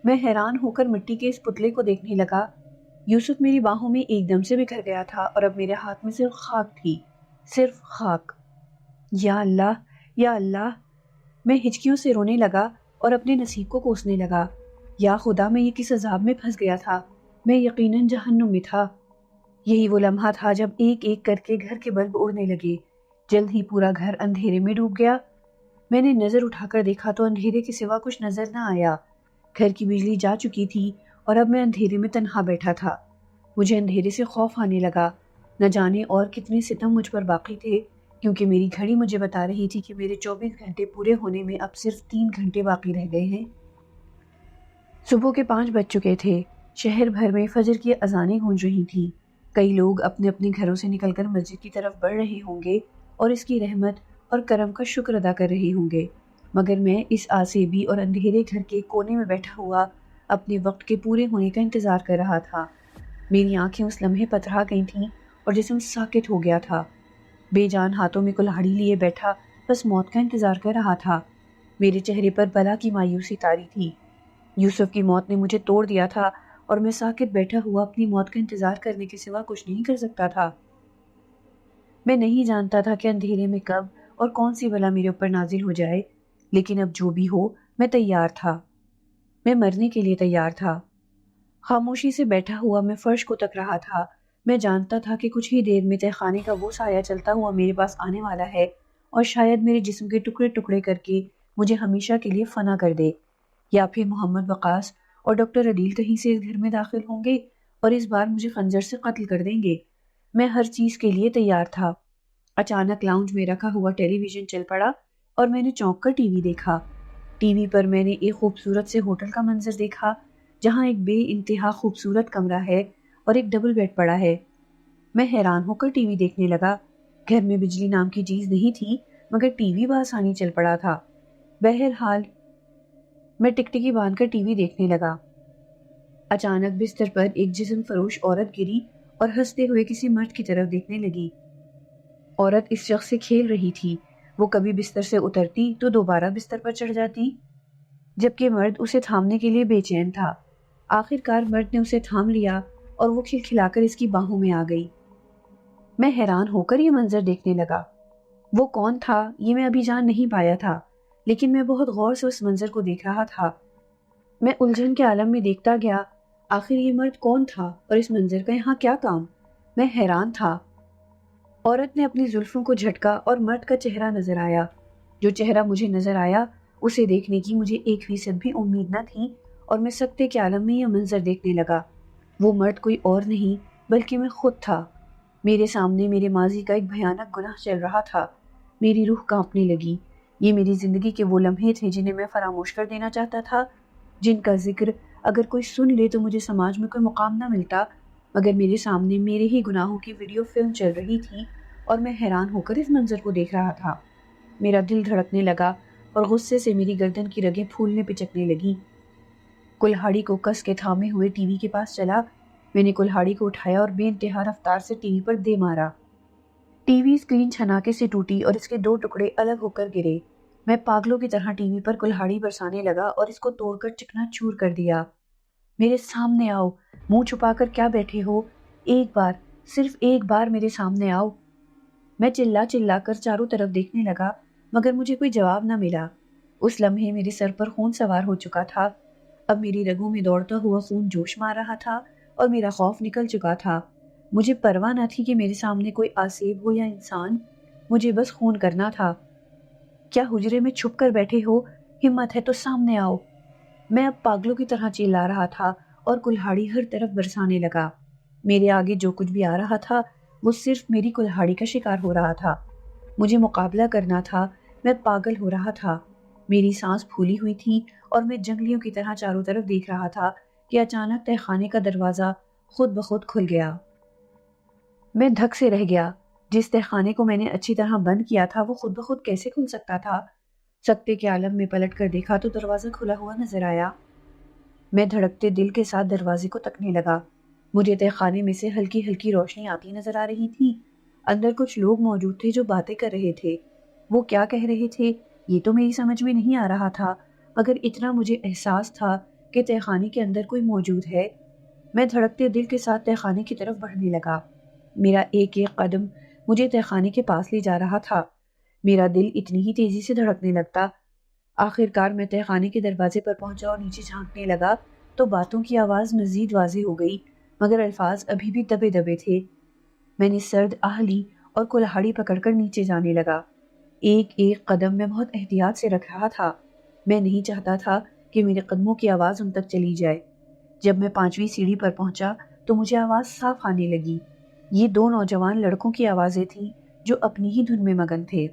میں حیران ہو کر مٹی کے اس پتلے کو دیکھنے لگا۔ یوسف میری باہوں میں ایک دم سے بکھر گیا تھا اور اب میرے ہاتھ میں صرف خاک تھی، صرف خاک۔ یا اللہ، یا اللہ! میں ہچکیوں سے رونے لگا اور اپنے نصیب کو کوسنے لگا۔ یا خدا، میں یہ کس عذاب میں پھنس گیا تھا؟ میں یقیناً جہنم میں تھا۔ یہی وہ لمحہ تھا جب ایک ایک کر کے گھر کے بلب اڑنے لگے۔ جلد ہی پورا گھر اندھیرے میں ڈوب گیا۔ میں نے نظر اٹھا کر دیکھا تو اندھیرے کے سوا کچھ نظر نہ آیا۔ گھر کی بجلی جا چکی تھی اور اب میں اندھیرے میں تنہا بیٹھا تھا۔ مجھے اندھیرے سے خوف آنے لگا۔ نہ جانے اور کتنے ستم مجھ پر باقی تھے، کیونکہ میری گھڑی مجھے بتا رہی تھی کہ میرے 24 گھنٹے پورے ہونے میں اب صرف 3 گھنٹے باقی رہ گئے ہیں۔ صبح کے 5 بج چکے تھے۔ شہر بھر میں فجر کی اذانیں گونج رہی تھیں۔ کئی لوگ اپنے اپنے گھروں سے نکل کر مسجد کی طرف بڑھ رہے ہوں گے اور اس کی رحمت اور کرم کا شکر ادا کر رہے ہوں گے، مگر میں اس آسیبی اور اندھیرے گھر کے کونے میں بیٹھا ہوا اپنے وقت کے پورے ہونے کا انتظار کر رہا تھا۔ میری آنکھیں اس لمحے پتھرا گئی تھیں اور جسم ساکت ہو گیا تھا۔ بے جان ہاتھوں میں کلہاڑی لیے بیٹھا بس موت کا انتظار کر رہا تھا۔ میرے چہرے پر بلا کی مایوسی طاری تھی۔ یوسف کی موت نے مجھے توڑ دیا تھا اور میں ساکت بیٹھا ہوا اپنی موت کا انتظار کرنے کے سوا کچھ نہیں کر سکتا تھا۔ میں نہیں جانتا تھا کہ اندھیرے میں کب اور کون سی بلا میرے اوپر نازل ہو جائے، لیکن اب جو بھی ہو میں تیار تھا۔ میں مرنے کے لیے تیار تھا۔ خاموشی سے بیٹھا ہوا میں فرش کو تک رہا تھا۔ میں جانتا تھا کہ کچھ ہی دیر میں تہخانے کا وہ سایہ چلتا ہوا میرے پاس آنے والا ہے اور شاید میرے جسم کے ٹکڑے ٹکڑے کر کے مجھے ہمیشہ کے لیے فنا کر دے، یا پھر محمد وقاص اور ڈاکٹر عدیل کہیں سے اس گھر میں داخل ہوں گے اور اس بار مجھے خنجر سے قتل کر دیں گے۔ میں ہر چیز کے لیے تیار تھا۔ اچانک لاؤنج میں رکھا ہوا ٹیلی ویژن چل پڑا اور میں نے چونک کر ٹی وی دیکھا۔ ٹی وی پر میں نے ایک خوبصورت سے ہوٹل کا منظر دیکھا، جہاں ایک بے انتہا خوبصورت کمرہ ہے اور ایک ڈبل بیڈ پڑا ہے۔ میں حیران ہو کر ٹی وی دیکھنے لگا۔ گھر میں بجلی نام کی چیز نہیں تھی، مگر ٹی وی بآسانی چل پڑا تھا۔ بہرحال میں ٹکٹکی باندھ کر ٹی وی دیکھنے لگا۔ اچانک بستر پر ایک جسم فروش عورت گری اور ہنستے ہوئے کسی مرد کی طرف دیکھنے لگی۔ عورت اس شخص سے کھیل رہی تھی۔ وہ کبھی بستر سے اترتی تو دوبارہ بستر پر چڑھ جاتی، جبکہ مرد اسے تھامنے کے لیے بے چین تھا۔ آخر کار مرد نے اسے تھام لیا اور وہ کھلکھلا کر اس کی باہوں میں آ گئی۔ میں حیران ہو کر یہ منظر دیکھنے لگا۔ وہ کون تھا یہ میں ابھی جان نہیں پایا تھا، لیکن میں بہت غور سے اس منظر کو دیکھ رہا تھا۔ میں الجھن کے عالم میں دیکھتا گیا، آخر یہ مرد کون تھا اور اس منظر کا یہاں کیا کام؟ میں حیران تھا۔ عورت نے اپنی زلفوں کو جھٹکا اور مرد کا چہرہ نظر آیا۔ جو چہرہ مجھے نظر آیا اسے دیکھنے کی مجھے 1% بھی امید نہ تھی اور میں سکتے کے عالم میں یہ منظر دیکھنے لگا۔ وہ مرد کوئی اور نہیں بلکہ میں خود تھا۔ میرے سامنے میرے ماضی کا ایک بھیانک گناہ چل رہا تھا۔ میری روح کانپنے لگی۔ یہ میری زندگی کے وہ لمحے تھے جنہیں میں فراموش کر دینا چاہتا تھا، جن کا ذکر اگر کوئی سن لے تو مجھے سماج میں کوئی مقام نہ ملتا، مگر میرے سامنے میرے ہی گناہوں کی ویڈیو فلم چل رہی تھی اور میں حیران ہو کر اس منظر کو دیکھ رہا تھا۔ میرا دل دھڑکنے لگا اور غصے سے میری گردن کی رگیں پھولنے پچکنے لگیں۔ کلہاڑی کو کس کے تھامے ہوئے ٹی وی کے پاس چلا۔ میں نے کلہاڑی کو اٹھایا اور بے انتہا رفتار سے ٹی وی پر دے مارا۔ ٹی وی اسکرین چھناکے سے ٹوٹی اور اس کے 2 ٹکڑے الگ ہو کر گرے۔ میں پاگلوں کی طرح ٹی وی پر کلہاڑی برسانے لگا اور اس کو توڑ کر چکنا چور کر دیا۔ میرے سامنے آؤ، منہ چھپا کر کیا بیٹھے ہو؟ ایک بار، صرف ایک بار میرے سامنے آؤ۔ میں چلا چلا کر چاروں طرف دیکھنے لگا، مگر مجھے کوئی جواب نہ ملا۔ اس لمحے میرے سر پر خون سوار ہو چکا تھا۔ اب میری رگوں میں دوڑتا ہوا خون جوش مار رہا تھا اور میرا خوف نکل چکا تھا۔ مجھے پرواہ نہ تھی کہ میرے سامنے کوئی آسیب ہو یا انسان، مجھے بس خون کرنا تھا۔ کیا حجرے میں چھپ کر بیٹھے ہو؟ ہمت ہے تو سامنے آؤ۔ میں اب پاگلوں کی طرح چلا رہا تھا اور کلہاڑی ہر طرف برسانے لگا۔ میرے آگے جو کچھ بھی آ رہا تھا وہ صرف میری کلہاڑی کا شکار ہو رہا تھا۔ مجھے مقابلہ کرنا تھا، میں پاگل ہو رہا تھا۔ میری سانس پھولی ہوئی تھی اور میں جنگلیوں کی طرح چاروں طرف دیکھ رہا تھا کہ اچانک تہخانے کا دروازہ خود بخود کھل گیا۔ میں دھک سے رہ گیا۔ جس تہخانے کو میں نے اچھی طرح بند کیا تھا وہ خود بخود کیسے کھل سکتا تھا؟ سکتے کے عالم میں پلٹ کر دیکھا تو دروازہ کھلا ہوا نظر آیا۔ میں دھڑکتے دل کے ساتھ دروازے کو تکنے لگا۔ مجھے تہخانے میں سے ہلکی ہلکی روشنی آتی نظر آ رہی تھی اندر کچھ لوگ موجود تھے جو باتیں کر رہے تھے۔ وہ کیا کہہ رہے تھے یہ تو میری سمجھ میں نہیں آ رہا تھا، مگر اتنا مجھے احساس تھا کہ تہہ خانے کے اندر کوئی موجود ہے۔ میں دھڑکتے دل کے ساتھ تہہ خانے کی طرف بڑھنے لگا۔ میرا ایک ایک قدم مجھے تہہ خانے کے پاس لے جا رہا تھا۔ میرا دل اتنی ہی تیزی سے دھڑکنے لگتا۔ آخر کار میں تہہ خانے کے دروازے پر پہنچا اور نیچے جھانکنے لگا تو باتوں کی آواز مزید واضح ہو گئی، مگر الفاظ ابھی بھی دبے دبے تھے۔ میں نے سرد آہ لی اور کلہاڑی پکڑ کر نیچے جانے لگا۔ ایک ایک قدم میں بہت احتیاط سے رکھ رہا تھا۔ میں نہیں چاہتا تھا کہ میرے قدموں کی آواز ان تک چلی جائے۔ جب میں 5ویں سیڑھی پر پہنچا تو مجھے آواز صاف آنے لگی۔ یہ 2 نوجوان لڑکوں کی آوازیں تھیں جو اپنی ہی دھن میں مگن تھے۔